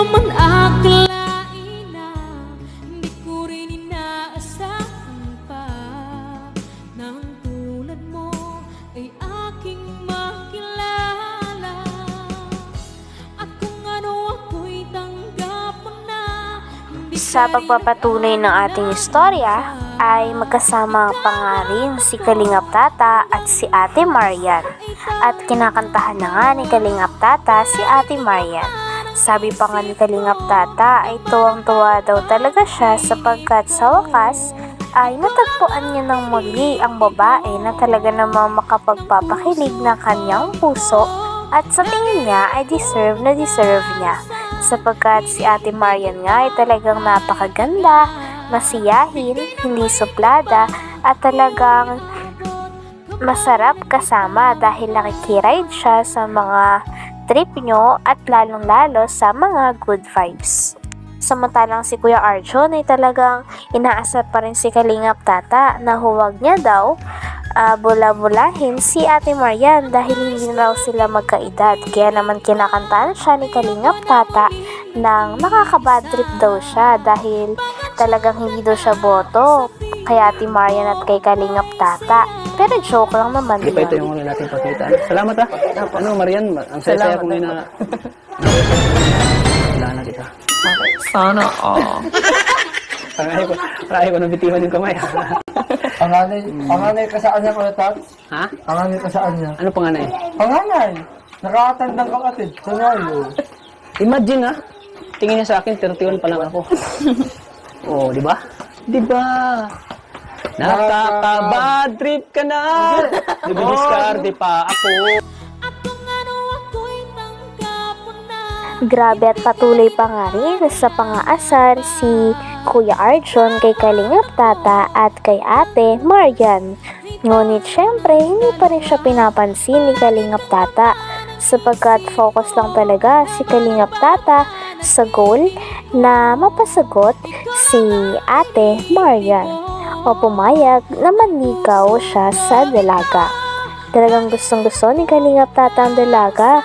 naman akalain na hindi ko rin inaasahan pa nang tulad mo ay aking makilala. At kung ano ako'y tanggap mo na. Sa pagpapatunay ng ating istorya ay magkasama pa nga rin si Kalingap Tata at si Ate Marian. At kinakantahan na nga ni Kalingap Tata si Ate Marian. Sabi pa nga ni Kalingap Tata ay tuwang-tuwa daw talaga siya sapagkat sa wakas ay natagpuan niya ng muli ang babae na talaga namang makapagpapakilig ng kanyang puso at sa tingin niya ay deserve niya. Sapagkat si Ate Marian nga ay talagang napakaganda, masiyahin, hindi suplada at talagang masarap kasama dahil nakikiride siya sa mga trip nyo at lalong-lalo sa mga good vibes. Samantalang si Kuya Arjun ay talagang inaasar pa rin si Kalingap Tata na huwag niya daw bula-bulahin si Ate Marian dahil hindi na raw sila magkaedad. Kaya naman kinakantahan siya ni Kalingap Tata nang nakaka-bad trip daw siya dahil talagang hindi daw siya boto kay Ate Marian at kay Kalingap Tata. Pero joke lang naman Hindi pa ito yung una natin pakita. Salamat ha. Ano Marian, ang saya-saya ko ngayon na wala na kita. Sana Parang ko nabitiwan yung kamay. Panganay ka saan niya, Kuya Tats? Ha? Panganay ka saan niya? Ano panganay? Panganay! Nakakatandang kapatid. Sanay, Imagine ha, tingin niya sa akin, 31 pa lang ako. Oh, di ba? Di ba? Nakaka-bad trip ka na! Dibidiskarte pa ako. Grabe at patuloy pa nga rin sa pangaasar si Kuya Arjun kay Kalingap Tata at kay Ate Marian. Ngunit syempre hindi pa rin siya pinapansin ni Kalingap Tata sapagkat focus lang talaga si Kalingap Tata sa goal na mapasagot si Ate Marian o pumayag na manligaw siya sa dalaga. Talagang gustong-gusto ni Kalingap Tata ang dalaga.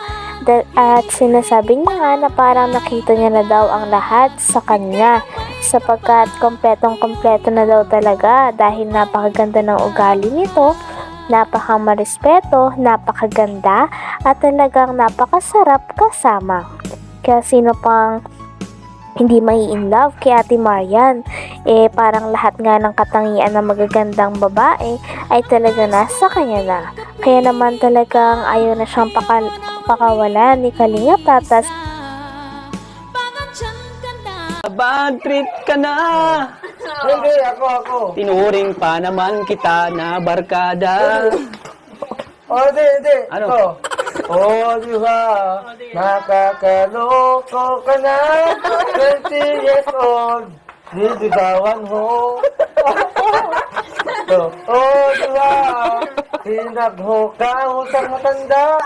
At sinasabi niya nga na parang nakita niya na daw ang lahat sa kanya sapagkat kompletong-kompleto na daw talaga dahil napakaganda ng ugali nito, napakamarespeto, napakaganda at talagang napakasarap kasama. Kaya sino pang hindi mai-in love kay Ate Marian? Parang lahat nga ng katangian ng magagandang babae ay talaga nasa kanya na. Kaya naman talagang ayaw na siyang pakawalan ni Kalingap Tata. Bad trip ka na! Hindi, ako. Tinuring pa naman kita na barkada. Hindi. Ano? Di ba? Nakakaloko ka na. 20 years old. Niligawan mo. Di ba? Hinagho ka usang matanda.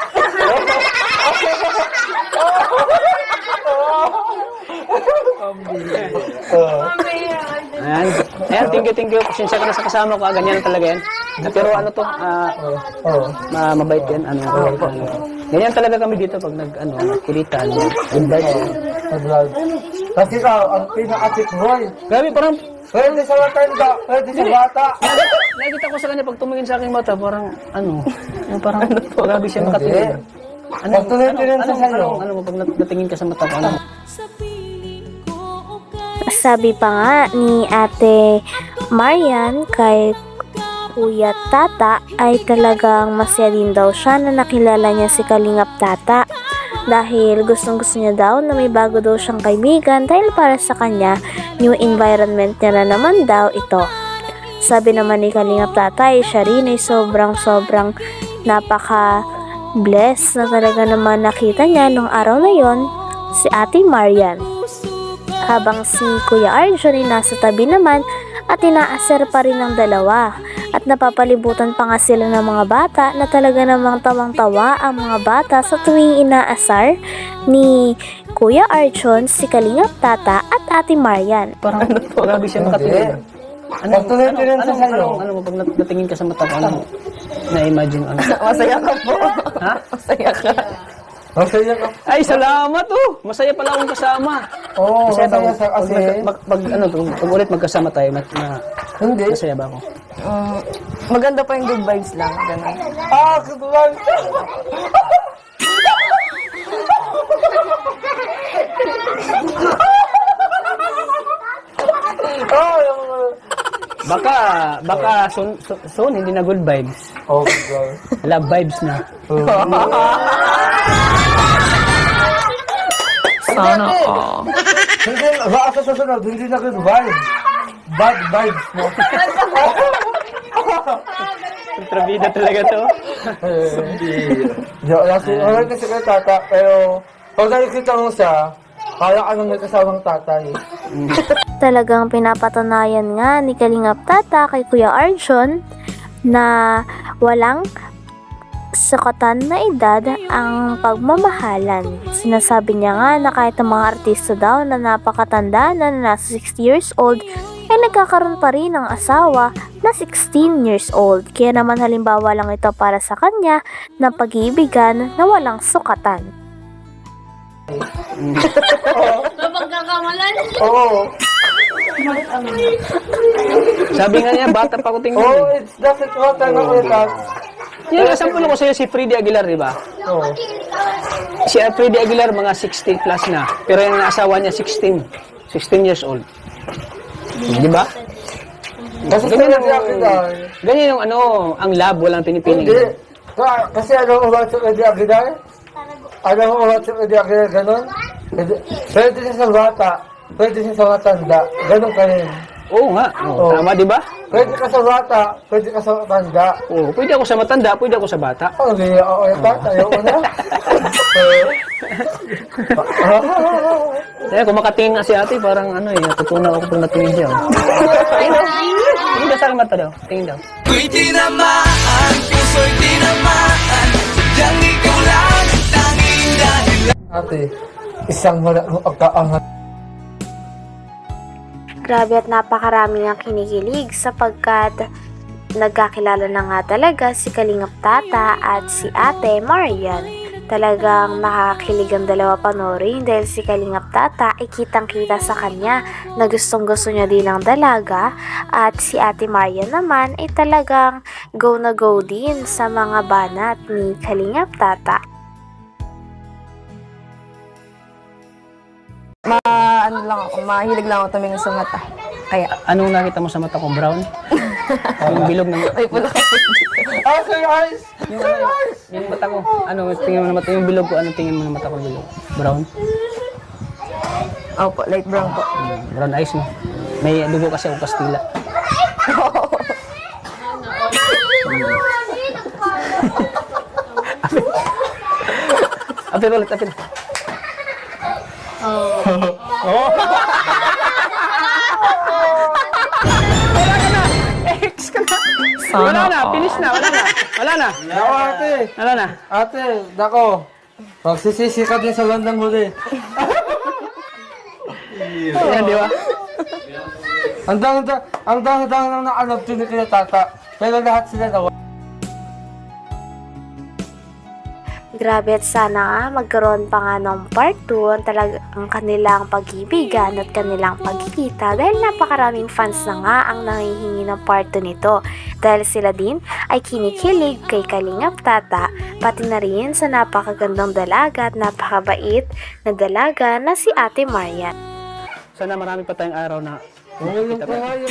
Ayan, thank you. Pasensya ka na sa kasama ko. Ganyan talaga yan. Pero ano to, mabait yan. Ganyan talaga kami dito pag nag-kilitan. Kasi ikaw, ang pinaka-chick boy. Grabe, parang Pwede sa matanda, pwede sa bata. nakikita ko sa kanya pag tumingin sa aking mata, parang parang grabe siya makatingin. Pag tuloy-tuloy sa sayo. Ano mo, pag natingin ka sa mata ko, ano? Sabi pa nga ni Ate Marian kay Kuya Tata ay talagang masaya din daw siya na nakilala niya si Kalingap Tata dahil gustong-gusto niya daw na may bago daw siyang kaibigan dahil para sa kanya new environment niya na naman daw ito. Sabi naman ni Kalingap Tata ay siya rin ay sobrang napaka-blessed na talaga naman nakita niya nung araw na yon si Ate Marian. Habang si Kuya Arjun ay nasa tabi naman at inaasar pa rin ng dalawa at napapalibutan pa nga sila ng mga bata na talaga namang tawang-tawa ang mga bata sa tuwing inaasar ni Kuya Arjun si Kalingap Tata at Ate Marian. Parang grabe siya makatingin. Pag tuloy-tuloy sa sayo. Ano mo, pag natingin ka sa mata ko, ano mo, na-imagine ano? Masaya ka po. Ha? Masaya ka. Masaya ka. Ay, salamat oh. Masaya pala akong kasama. Oo, Masaya ba masaya ako? sa kasi. Pag ulit magkasama tayo, Hindi. masaya ba ako? Maganda pa yung good vibes lang. Ganun. Katulang. Baka soon hindi na good vibes. Oh, God. Love vibes na. Sana all. Hindi, baka sa susunod, hindi na good vibes. Bad vibes mo. Kontrabida talaga to. Wala kasi kay tata, pero pag nakikita mo siya, kaya ka nang may kasamang tatay. Talagang pinapatunayan nga ni Kalingap Tata kay Kuya Arjun na walang sukatan na edad ang pagmamahalan. Sinasabi niya nga na kahit ang mga artista daw na napakatanda na nasa 60 years old ay nagkakaroon pa rin ng asawa na 16 years old. Kaya naman halimbawa lang ito para sa kanya ng pag-iibigan na walang sukatan. Oo. Sabi nga niya, bata pa ko tingnan. Oh, it's doesn't matter na ulit. Yung kasampulo ko sa'yo si Freddy Aguilar, di ba? Oo. Si Freddy Aguilar, mga 60 plus na. Pero yung asawa niya, 16 years old. Di ba? Kasi Ganyan sila Aguilar. Ganyan yung ang love, walang pinipiling. Hindi. Kasi ano ang ubat sa Eddie Aguilar? Ano ang ubat sa Eddie Aguilar ganun? Pwede siya sa bata. Pwede siya sa matanda. Ganun ka rin. Oo nga. Oo. Tama, di ba? Pwede ka sa bata. Pwede ka sa matanda. Oo, pwede ako sa matanda, pwede ako sa bata. Okay, ako yung bata. Ayoko na. Kaya kung makatingin nga si ate, parang natutunan ako pag natingin siya. Tingin daw. Tingin daw sa aking mata daw. Tingin daw. Ko'y tinamaan, puso'y tinamaan, sadyang ikaw lang ang tanging dahilan. Ate, isang wala mo pagkaangat. Grabe at napakarami ang kinikilig sapagkat nagkakilala na nga talaga si Kalingap Tata at si Ate Marian. Talagang nakakakilig ang dalawa panoorin dahil si Kalingap Tata ay kitang-kita sa kanya na gustong-gusto niya din ang dalaga at si Ate Marian naman ay talagang go na go din sa mga banat ni Kalingap Tata. Mahilig lang ako tumingin sa mata. Kaya, Anong nakita mo sa mata ko? Brown? Yung bilog ng... ay pula ka. Okay, guys! Yung mata ko. Tingin mo na mata? Yung bilog ko, tingin mo na mata ko bilog? Brown? Opo, light brown po. Brown eyes mo. May dugo kasi ako Kastila. Apir ulit, apir. Wala na, finish na, wala na. Nako, ate! Wala na. Ate, nako! Magsisisi ka din sa landang huli. Yan, di ba? Ang dang lang nakalab to ni kina tata. Pero lahat sila nawa. Grabe at sana nga magkaroon pa nga ng part 2 ang kanilang pag-ibigan at kanilang pagkikita dahil napakaraming fans na nga ang nangihingi ng part 2 nito dahil sila din ay kinikilig kay Kalingap Tata pati na rin sa napakagandang dalaga at napakabait na dalaga na si Ate Marian. Sana marami pa tayong araw na Yung kaway!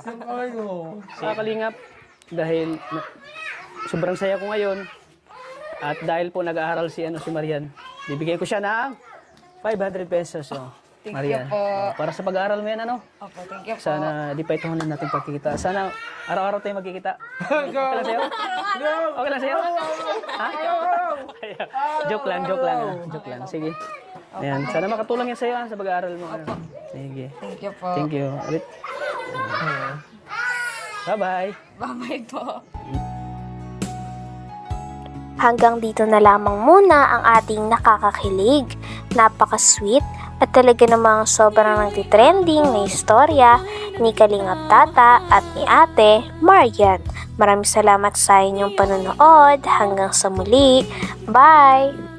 Yung kaway mo! sa Kalingap dahil sobrang saya ko ngayon at dahil po nag-aaral si Marian, bibigay ko siya ng 500 pesos. Marian. Para sa pag-aaral mo yan, Opo, thank you po. Sana di pa ituhunan natin pagkikita. Sana araw-araw tayo magkikita. Okay lang sa'yo? Okay lang sa'yo? Ha? Joke lang. Joke lang. Sige. Ayan. Sana makatulong yan sa'yo sa pag-aaral mo. Sige. Thank you po. Thank you. Ulit. Bye-bye. Bye-bye po. Hanggang dito na lamang muna ang ating nakakakilig, napaka-sweet at talaga namang sobrang nagtitrending na istorya ni Kalingap Tata at ni Ate Marian. Maraming salamat sa inyong panonood. Hanggang sa muli. Bye!